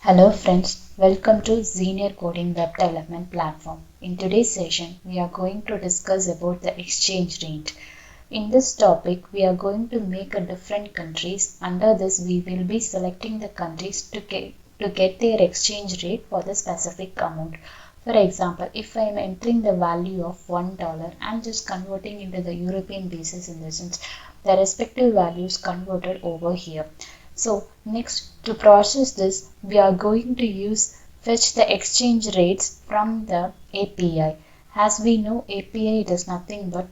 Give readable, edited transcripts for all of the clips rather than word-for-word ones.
Hello friends, welcome to Senior Coding Web Development Platform. In today's session, we are going to discuss about the exchange rate. In this topic, we are going to make a different countries. Under this, we will be selecting the countries to get their exchange rate for the specific amount. For example, if I am entering the value of $1, I am just converting into the European basis in the sense the respective values converted over here. So next, to process this, we are going to use fetch the exchange rates from the API. As we know, API it is nothing but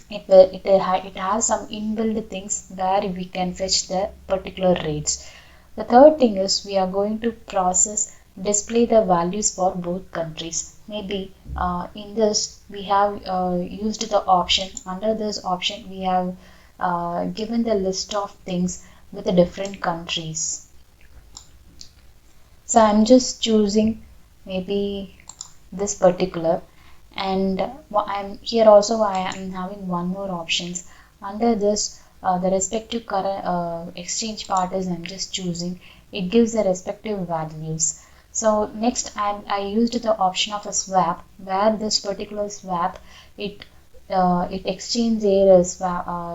it has some inbuilt things where we can fetch the particular rates. The third thing is we are going to process display the values for both countries. Maybe in this we have used the option. Under this option we have given the list of things with the different countries. So I'm just choosing maybe this particular, and I'm here also I am having one more options. Under this the respective current exchange parties I'm just choosing. It gives the respective values. So next I used the option of a swap, where this particular swap it exchange their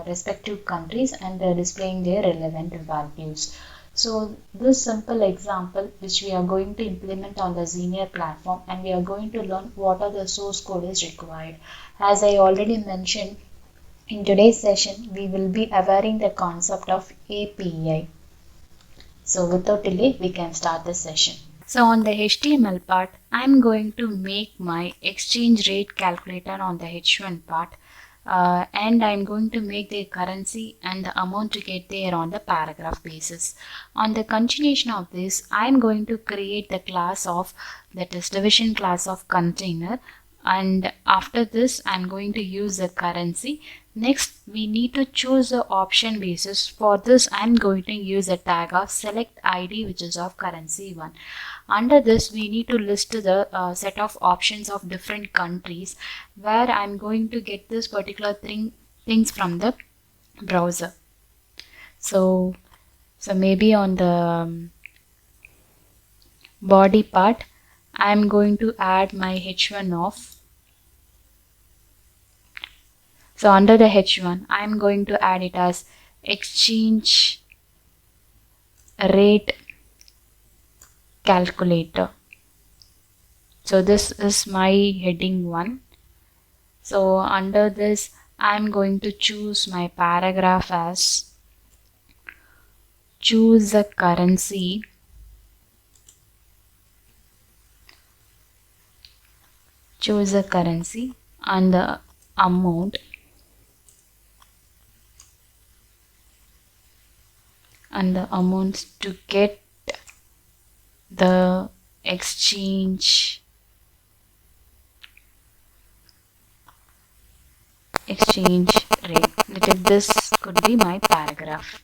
respective countries and displaying their relevant values. So this simple example which we are going to implement on the Xenier platform, and we are going to learn what are the source code is required. As I already mentioned, in today's session we will be awareing the concept of API. So without delay we can start the session. So on the HTML part, I'm going to make my exchange rate calculator on the H1 part, and I'm going to make the currency and the amount to get there on the paragraph basis. On the continuation of this, I'm going to create the class of, that is division class of container, and after this I'm going to use the currency. Next we need to choose the option basis. For this I'm going to use a tag of select ID, which is of currency 1. Under this we need to list the set of options of different countries, where I'm going to get this particular things from the browser. So maybe on the body part I'm going to add my H1 of. So under the H1 I'm going to add it as exchange rate calculator. So this is my heading 1. So under this I'm going to choose my paragraph as choose a currency and the amount to get the exchange rate. This could be my paragraph.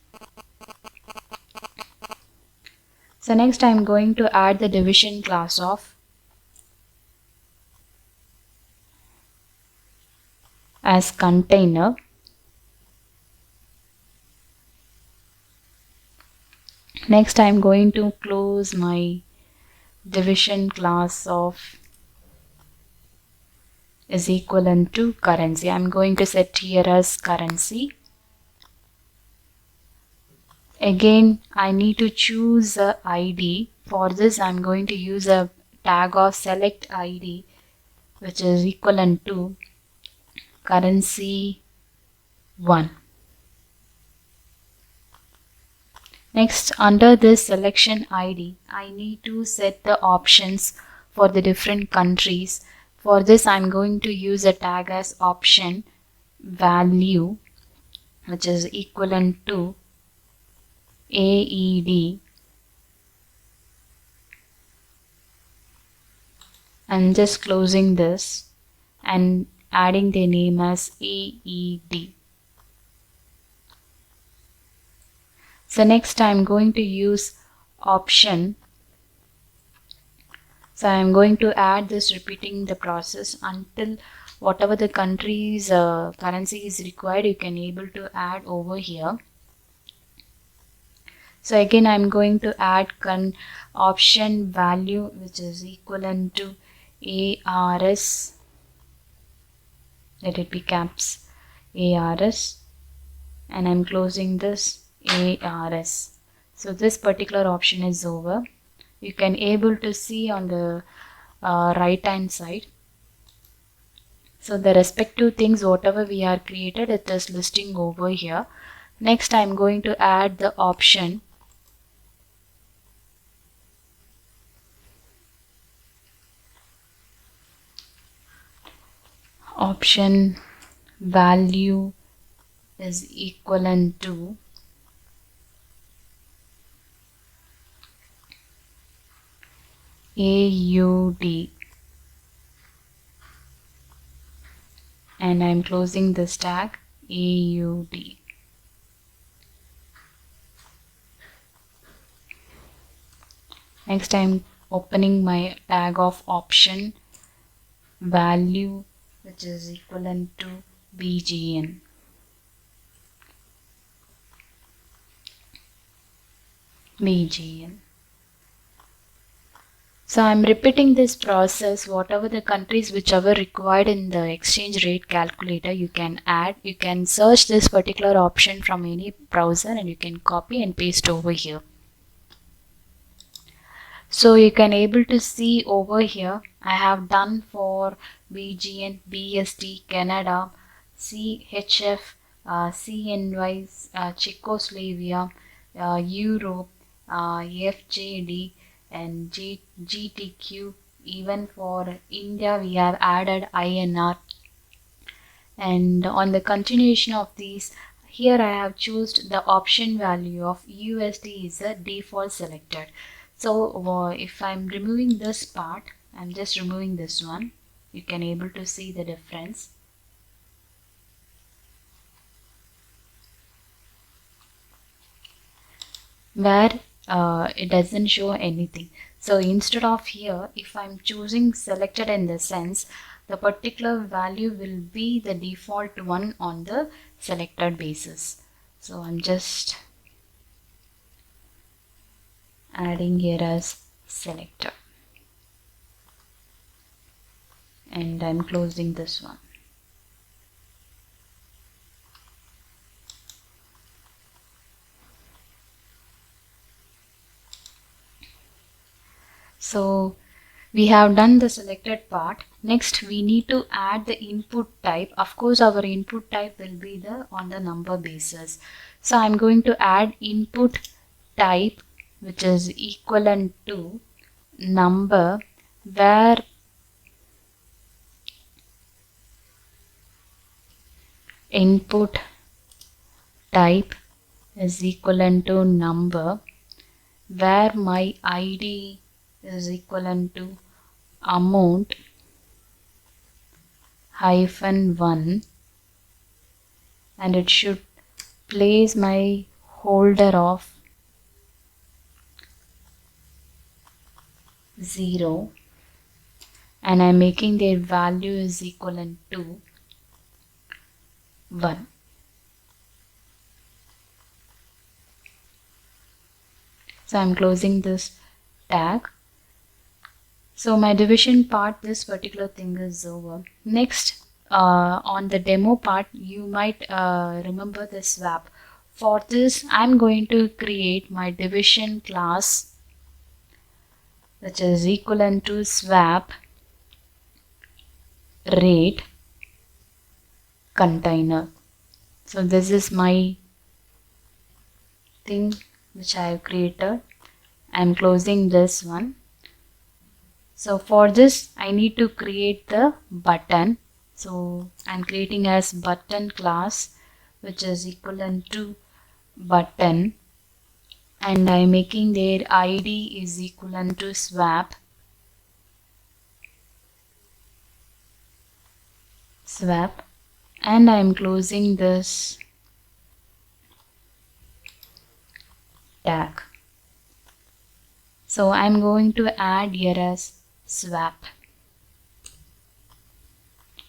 So next I'm going to add the division class of as container. Next I'm going to close my division class of is equivalent to currency. I'm going to set here as currency. Again I need to choose a ID. For this I'm going to use a tag of select ID, which is equivalent to currency 1. Next, under this selection ID, I need to set the options for the different countries. For this, I'm going to use a tag as option value, which is equivalent to AED. I'm just closing this and adding the name as AED. So next I'm going to use option. So I'm going to add this, repeating the process until whatever the country's currency is required, you can able to add over here. So again I'm going to add option value which is equivalent to ARS, let it be caps ARS, and I'm closing this ARS. So this particular option is over. You can able to see on the right hand side. So the respective things whatever we are created, it is listing over here. Next I'm going to add the option value is equivalent to AUD, and I'm closing this tag AUD. Next I'm opening my tag of option value which is equivalent to BGN. So I'm repeating this process, whatever the countries whichever required in the exchange rate calculator you can add. You can search this particular option from any browser and you can copy and paste over here. So you can able to see over here I have done for BGN, BST, Canada, CHF, CNY, Czechoslovakia, Europe, FJD and GTQ. Even for India we have added INR. And on the continuation of these, here I have chosen the option value of USD is a default selected. So if I'm removing this part, I'm just removing this one. You can able to see the difference. Where it doesn't show anything. So instead of here, if I'm choosing selected in the sense, the particular value will be the default one on the selected basis. So I'm just adding here as selector, and I'm closing this one. So we have done the selected part. Next we need to add the input type. Of course our input type will be on the number basis. So I'm going to add input type which is equivalent to number, where input type is equivalent to number, where my ID is equivalent to amount -1, and it should place my holder of 0, and I'm making their value is equivalent to 1. So I'm closing this tag. So my division part, this particular thing is over. Next, on the demo part, you might remember the swap. For this, I'm going to create my division class, which is equivalent to swap rate container. So this is my thing which I have created. I'm closing this one. So for this I need to create the button. So I'm creating as button class which is equivalent to button, and I'm making their ID is equivalent to swap and I'm closing this tag. So I'm going to add here as swap.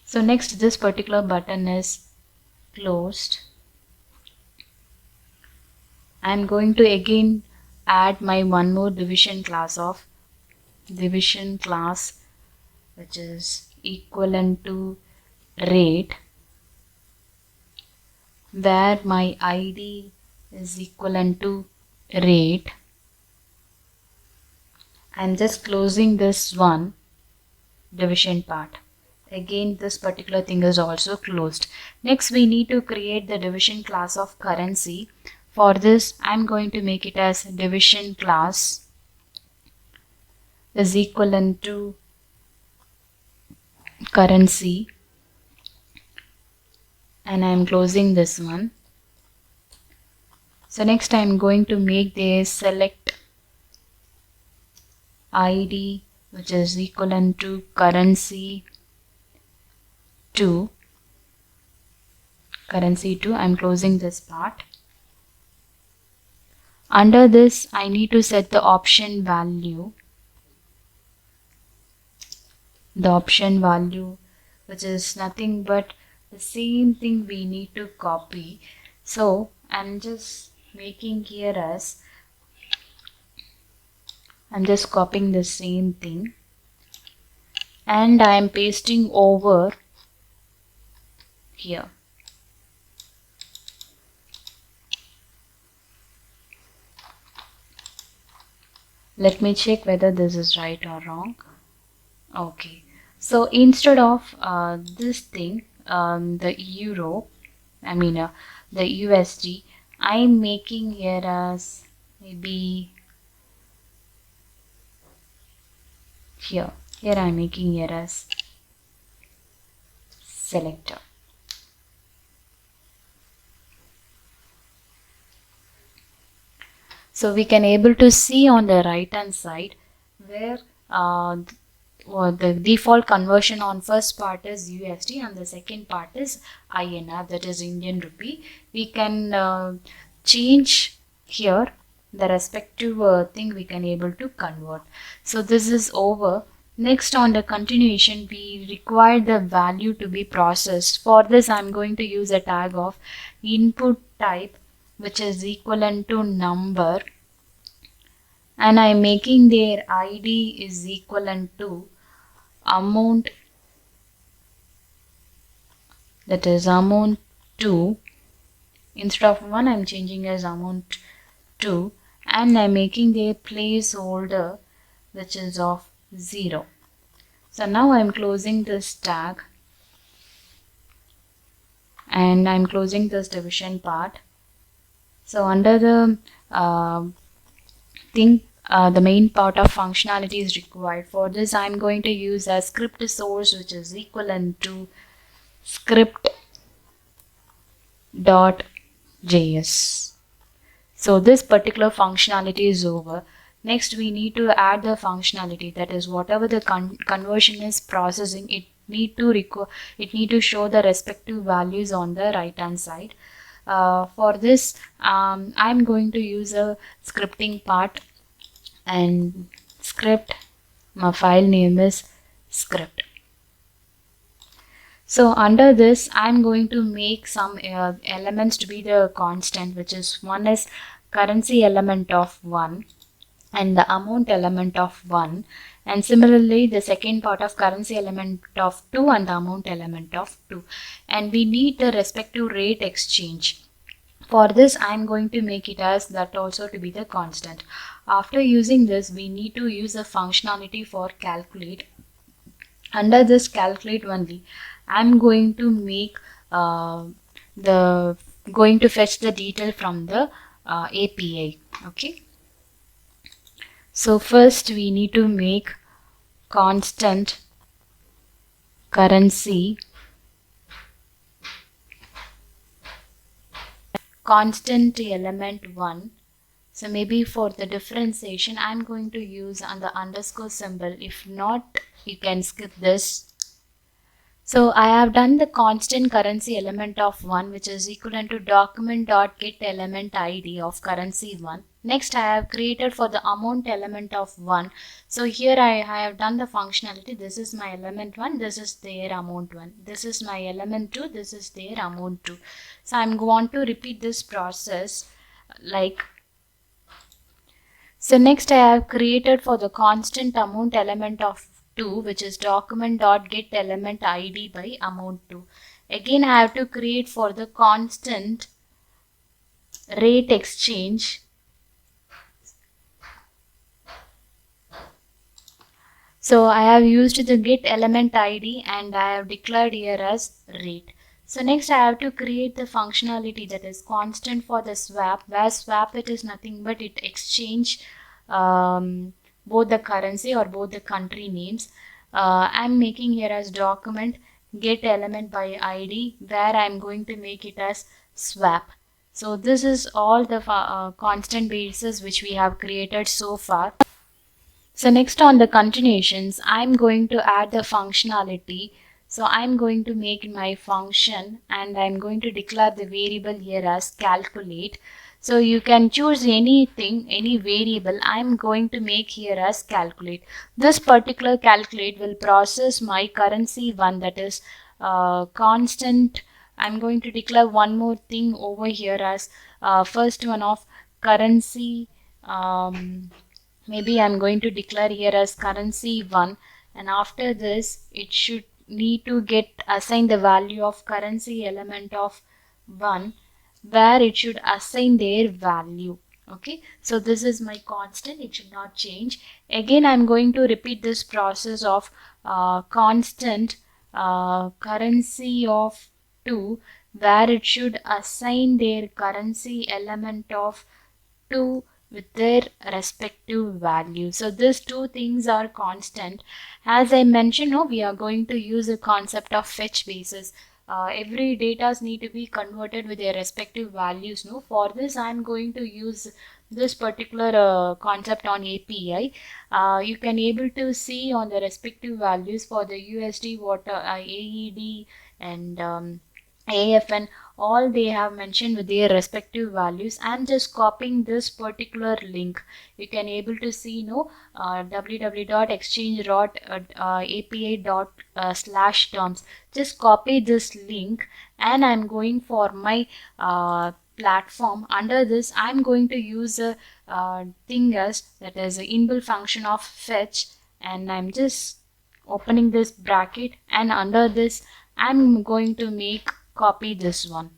So next, this particular button is closed. I'm going to again add my one more division class which is equivalent to rate, where my ID is equivalent to rate. I'm just closing this one division part. Again, this particular thing is also closed. Next, we need to create the division class of currency. For this, I'm going to make it as division class is equivalent to currency, and I'm closing this one. So next, I'm going to make this select ID, which is equivalent to currency 2. I'm closing this part. Under this, I need to set the option value. The option value, which is nothing but the same thing we need to copy. So I'm just making here as I'm just copying the same thing and I'm pasting over here. Let me check whether this is right or wrong. Okay, so instead of this thing, the euro, the USD, I'm making here as maybe here I'm making here as selector. So we can able to see on the right hand side where the default conversion on first part is USD and the second part is INR, that is Indian rupee. We can change here the respective thing we can able to convert. So this is over. Next, on the continuation, we require the value to be processed. For this, I'm going to use a tag of input type, which is equivalent to number, and I'm making their ID is equivalent to amount, that is amount 2. Instead of 1, I'm changing as amount 2, and I'm making their placeholder, which is of 0. So now I'm closing this tag and I'm closing this division part. So under the the main part of functionality is required. For this, I'm going to use a script source, which is equivalent to script.js. So this particular functionality is over. Next, we need to add the functionality, that is whatever the conversion is processing, it need to show the respective values on the right hand side. For this, I'm going to use a scripting part, and script, my file name is script. So under this, I'm going to make some elements to be the constant, which is one is currency element of 1 and the amount element of 1, and similarly the second part of currency element of 2 and the amount element of 2, and we need the respective rate exchange. For this, I'm going to make it as that also to be the constant. After using this, we need to use a functionality for calculate. Under this calculate only, I'm going to make going to fetch the detail from the API. Okay. So first we need to make constant currency constant element 1. So maybe for the differentiation, I'm going to use on the underscore symbol. If not, you can skip this. So I have done the constant currency element of 1, which is equivalent to document.get element ID of currency 1. Next, I have created for the amount element of 1. So here I have done the functionality. This is my element 1. This is their amount 1. This is my element 2. This is their amount 2. So I'm going to repeat this process like So next I have created for the constant amount element of 2, which is document.get element id by amount 2. Again I have to create for the constant rate exchange. So I have used the get element id and I have declared here as rate. So next I have to create the functionality that is constant for the swap, where swap it is nothing but it exchange both the currency or both the country names. I'm making here as document get element by id, where I'm going to make it as swap. So this is all the constant bases which we have created so far. So next on the continuations, I'm going to add the functionality. So I'm going to make my function and I'm going to declare the variable here as calculate. So you can choose anything, any variable. I'm going to make here as calculate. This particular calculate will process my currency one, that is constant. I'm going to declare one more thing over here as first one of currency. Maybe I'm going to declare here as currency 1, and after this it should need to get assign the value of currency element of 1, where it should assign their value. Okay, so this is my constant, it should not change. Again I'm going to repeat this process of constant currency of 2, where it should assign their currency element of 2 with their respective value. So these two things are constant. As I mentioned, no, we are going to use a concept of fetch basis. Every data need to be converted with their respective values. No, for this I am going to use this particular concept on API. You can able to see on the respective values for the USD, AED, and AFN, all they have mentioned with their respective values. I'm just copying this particular link. You can able to see www.exchange.api./terms. Just copy this link and I'm going for my platform. Under this I'm going to use a thing as that is an inbuilt function of fetch, and I'm just opening this bracket, and under this I'm going to make copy this one.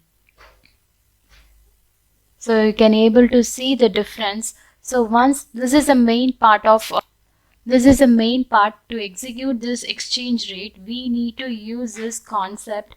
So you can able to see the difference. So once this is the main part of to execute this exchange rate, we need to use this concept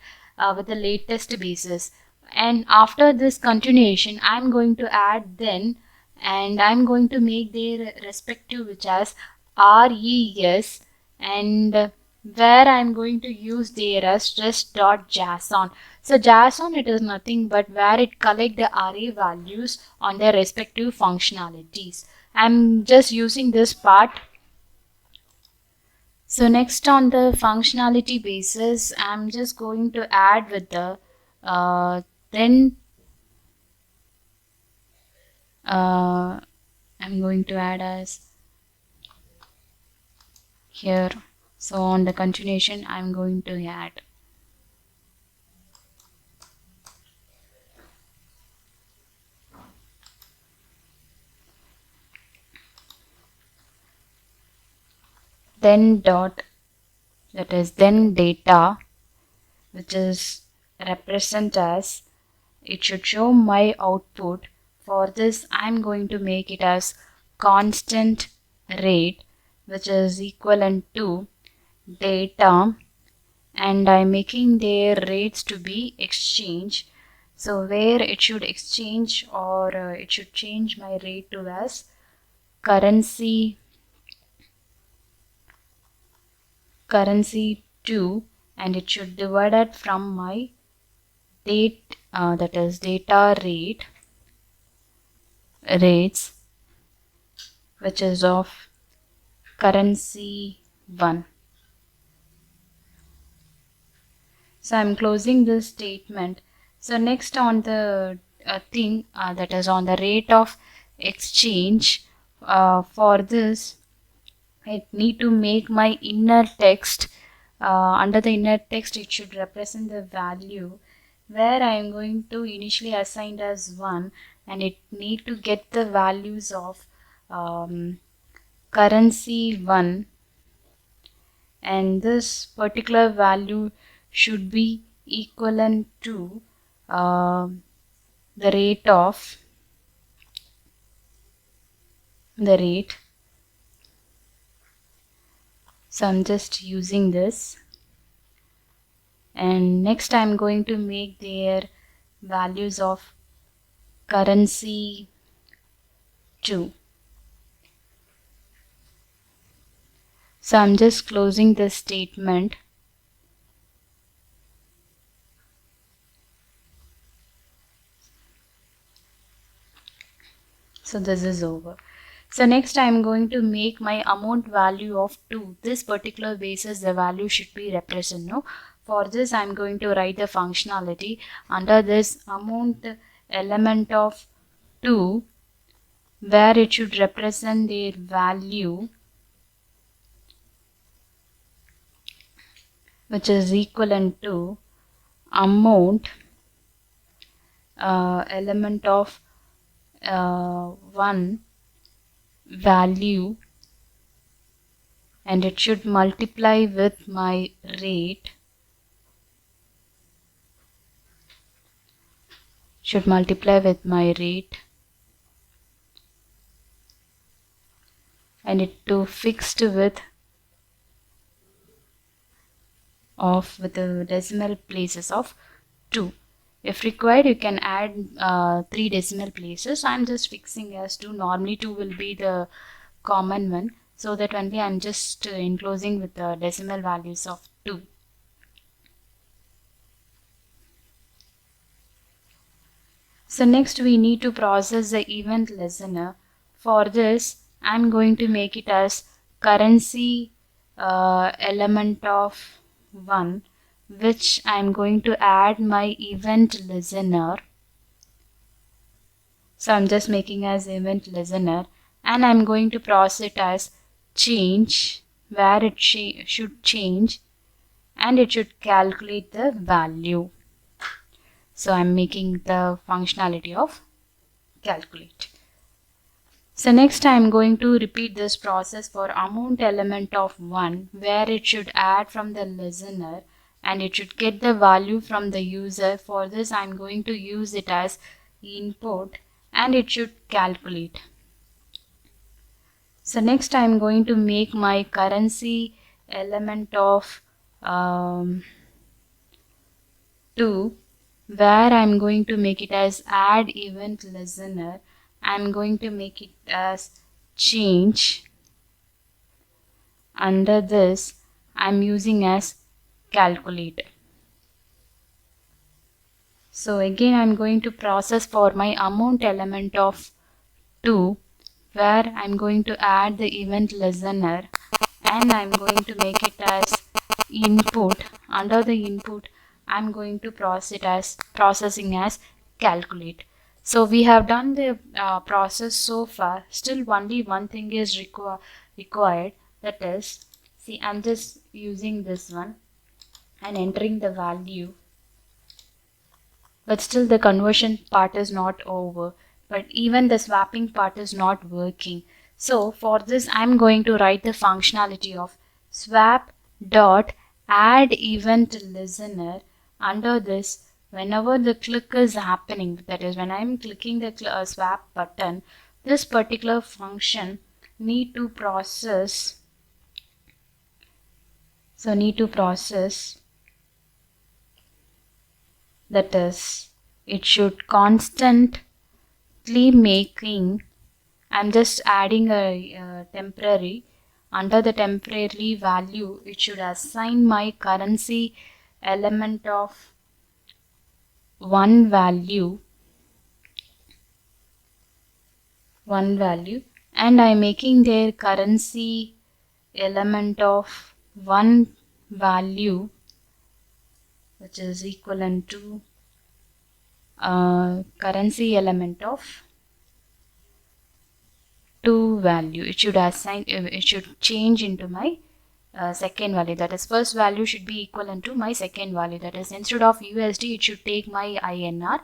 with the latest basis. And after this continuation, I'm going to add then, and I'm going to make their respective which as res, and where I'm going to use there as rest.json. So JSON, it is nothing but where it collect the array values on their respective functionalities. I'm just using this part. So next on the functionality basis, I'm just going to add with the then I'm going to add as here. So on the continuation, I'm going to add then dot, that is then data, which is represent as, it should show my output. For this I'm going to make it as constant rate, which is equivalent to data, and I'm making their rates to be exchange. So where it should exchange, or it should change my rate to as currency 2, and it should divide it from my date, that is data rates, which is of currency 1. So I'm closing this statement. So next on the thing that is on the rate of exchange, for this I need to make my inner text. Under the inner text, it should represent the value, where I am going to initially assign as 1, and it need to get the values of currency 1, and this particular value should be equivalent to the rate of the rate. So I'm just using this, and next I'm going to make their values of currency 2. So I'm just closing this statement. So this is over. So next I'm going to make my amount value of 2. This particular basis the value should be represented. No? For this I'm going to write the functionality under this amount element of 2, where it should represent their value, which is equivalent to amount element of 1 value, and it should multiply with my rate, and it to fixed with the decimal places of 2. If required, you can add 3 decimal places. I'm just fixing as 2. Normally 2 will be the common one, so that only I'm just enclosing with the decimal values of 2. So next we need to process the event listener. For this, I'm going to make it as currency element of 1, which I'm going to add my event listener. So I'm just making as event listener, and I'm going to process it as change, where it should change, and it should calculate the value. So I'm making the functionality of calculate. So next I'm going to repeat this process for amount element of 1, where it should add from the listener and it should get the value from the user. For this I'm going to use it as input, and it should calculate. So next I'm going to make my currency element of 2, where I'm going to make it as add event listener. I'm going to make it as change. Under this I'm using as calculate. So again I'm going to process for my amount element of 2, where I'm going to add the event listener, and I'm going to make it as input. Under the input I'm going to processing as calculate. So we have done the process so far. Still only one thing is required, that is, see, I'm just using this one and entering the value, but still the conversion part is not over, but even the swapping part is not working. So for this I'm going to write the functionality of swap dot add event listener. Under this, whenever the click is happening, that is when I'm clicking the swap button, this particular function need to process, that is, it should constantly making, I'm just adding a temporary. Under the temporary value, it should assign my currency element of 1 value, and I'm making their currency element of 1 value, which is equivalent to currency element of 2 value. It should change into my second value, that is first value should be equivalent to my second value, that is instead of USD it should take my INR.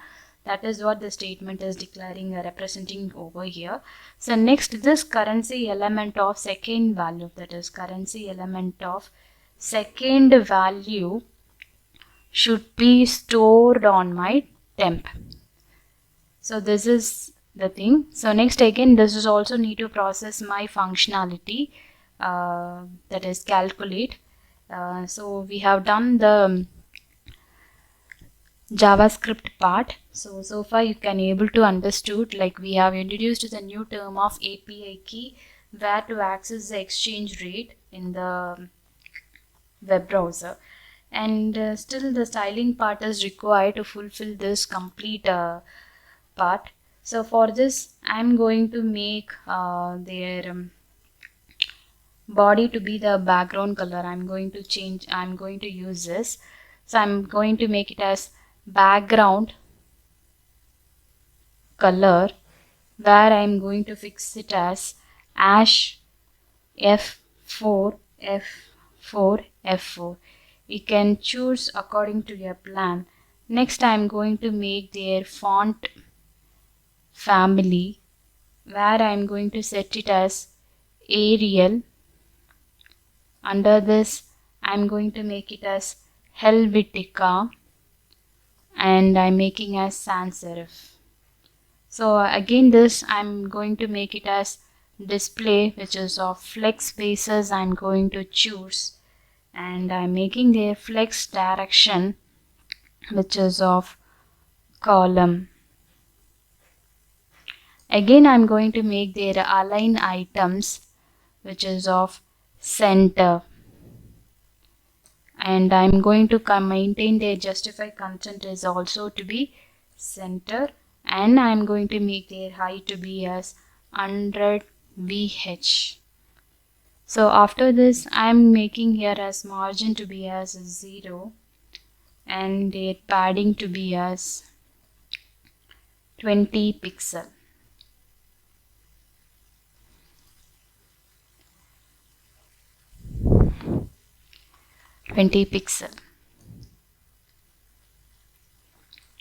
That is what the statement is declaring, representing over here. So next, this currency element of second value, that is currency element of second value, should be stored on my temp. So this is the thing. So next, again, this is also need to process my functionality, that is calculate. So we have done the JavaScript part. So far you can able to understood, like we have introduced the new term of API key, where to access the exchange rate in the web browser. And still the styling part is required to fulfill this complete part. So for this, I'm going to make their body to be the background color. I'm going to use this. So I'm going to make it as background color, where I'm going to fix it as ash F4 F4 F4. You can choose according to your plan. Next, I'm going to make their font family, where I'm going to set it as Arial. Under this, I'm going to make it as Helvetica, and I'm making as sans serif. So again, this I'm going to make it as display, which is of flex spaces. I'm going to choose, and I'm making their flex direction, which is of column. Again, I'm going to make their align items, which is of center, and I'm going to maintain their justify content is also to be center, and I'm going to make their height to be as 100 VH. So after this, I'm making here as margin to be as 0, and their padding to be as 20 pixel.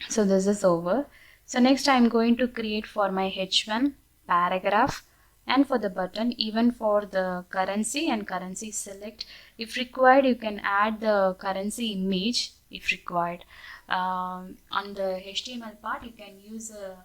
So this is over. So next I'm going to create for my H1 paragraph, and for the button, even for the currency and currency select. If required, you can add the currency image if required. On the HTML part, you can use a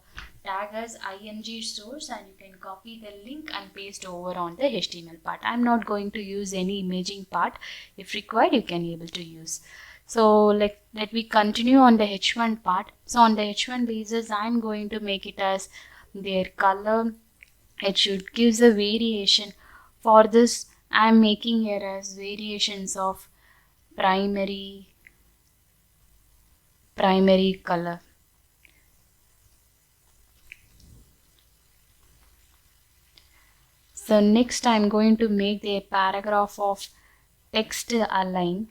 tag as ing source, and you can copy the link and paste over on the HTML part. I'm not going to use any imaging part. If required, you can able to use. So let we continue on the H1 part. So on the H1 basis, I'm going to make it as their color. It should gives a variation. For this, I'm making here as variations of primary color. So next, I'm going to make the paragraph of text align,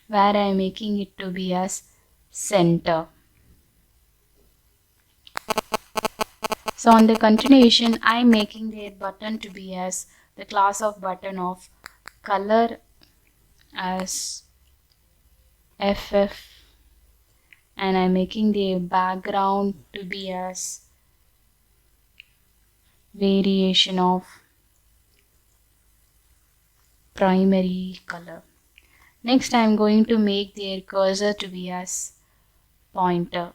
where I'm making it to be as center. So on the continuation, I'm making the button to be as the class of button of color as FF, and I'm making the background to be as variation of primary color. Next, I'm going to make their cursor to be as pointer.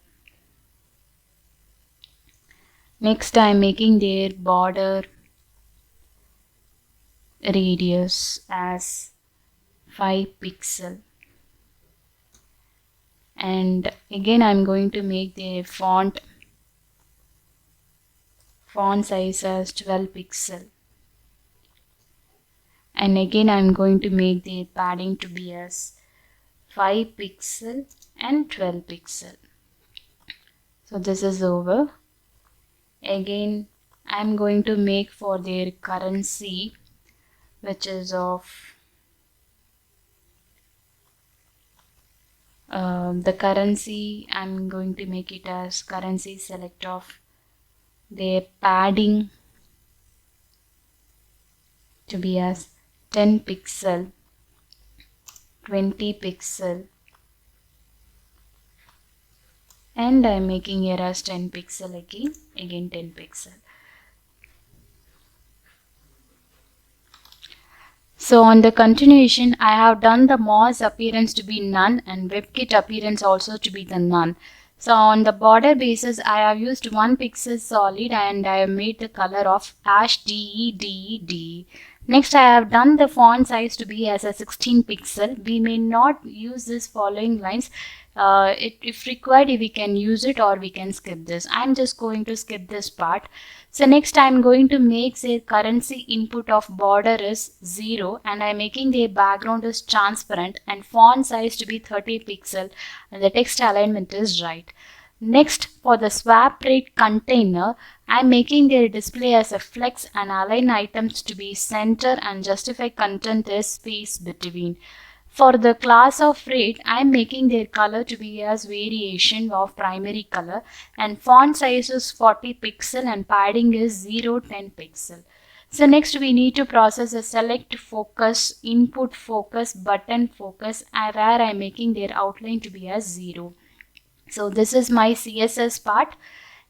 Next, I'm making their border radius as 5 pixel. And again, I'm going to make the font size as 12 pixel. And again, I'm going to make the padding to be as 5 pixel and 12 pixel. So this is over. Again, I'm going to make for their currency, which is of the currency. I'm going to make it as currency select of their padding to be as 10 pixel, 20 pixel, and I'm making here as 10 pixel again 10 pixel. So on the continuation, I have done the mouse appearance to be none and WebKit appearance also to be the none. So on the border basis, I have used 1 pixel solid and I have made the color of ash DE. Next, I have done the font size to be as a 16 pixel. We may not use this following lines. If required, we can use it or we can skip this. I'm just going to skip this part. So next I'm going to make say currency input of border is 0 and I'm making the background is transparent and font size to be 30 pixel and the text alignment is right. Next for the swap rate container, I'm making their display as a flex and align items to be center and justify content is space between. For the class of rate, I am making their color to be as variation of primary color and font size is 40 pixel and padding is 010 pixel. So next we need to process a select focus, input focus, button focus where I am making their outline to be as 0. So this is my CSS part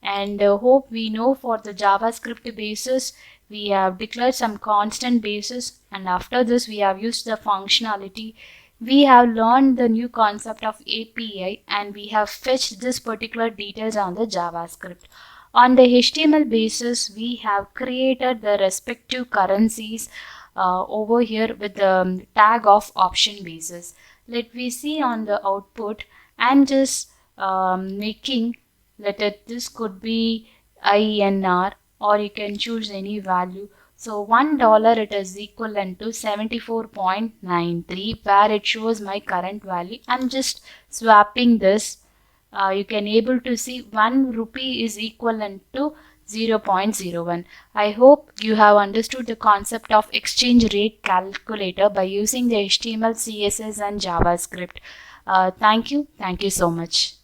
and hope we know for the JavaScript basis we have declared some constant basis and after this we have used the functionality. We have learned the new concept of API and we have fetched this particular details on the JavaScript. On the HTML basis we have created the respective currencies over here with the tag of option basis. Let me see on the output and just making let it this could be INR or you can choose any value. So $1 it is equivalent to 74.93 where it shows my current value. I'm just swapping this. You can able to see 1 rupee is equivalent to 0.01. I hope you have understood the concept of exchange rate calculator by using the HTML, CSS and JavaScript. Thank you so much.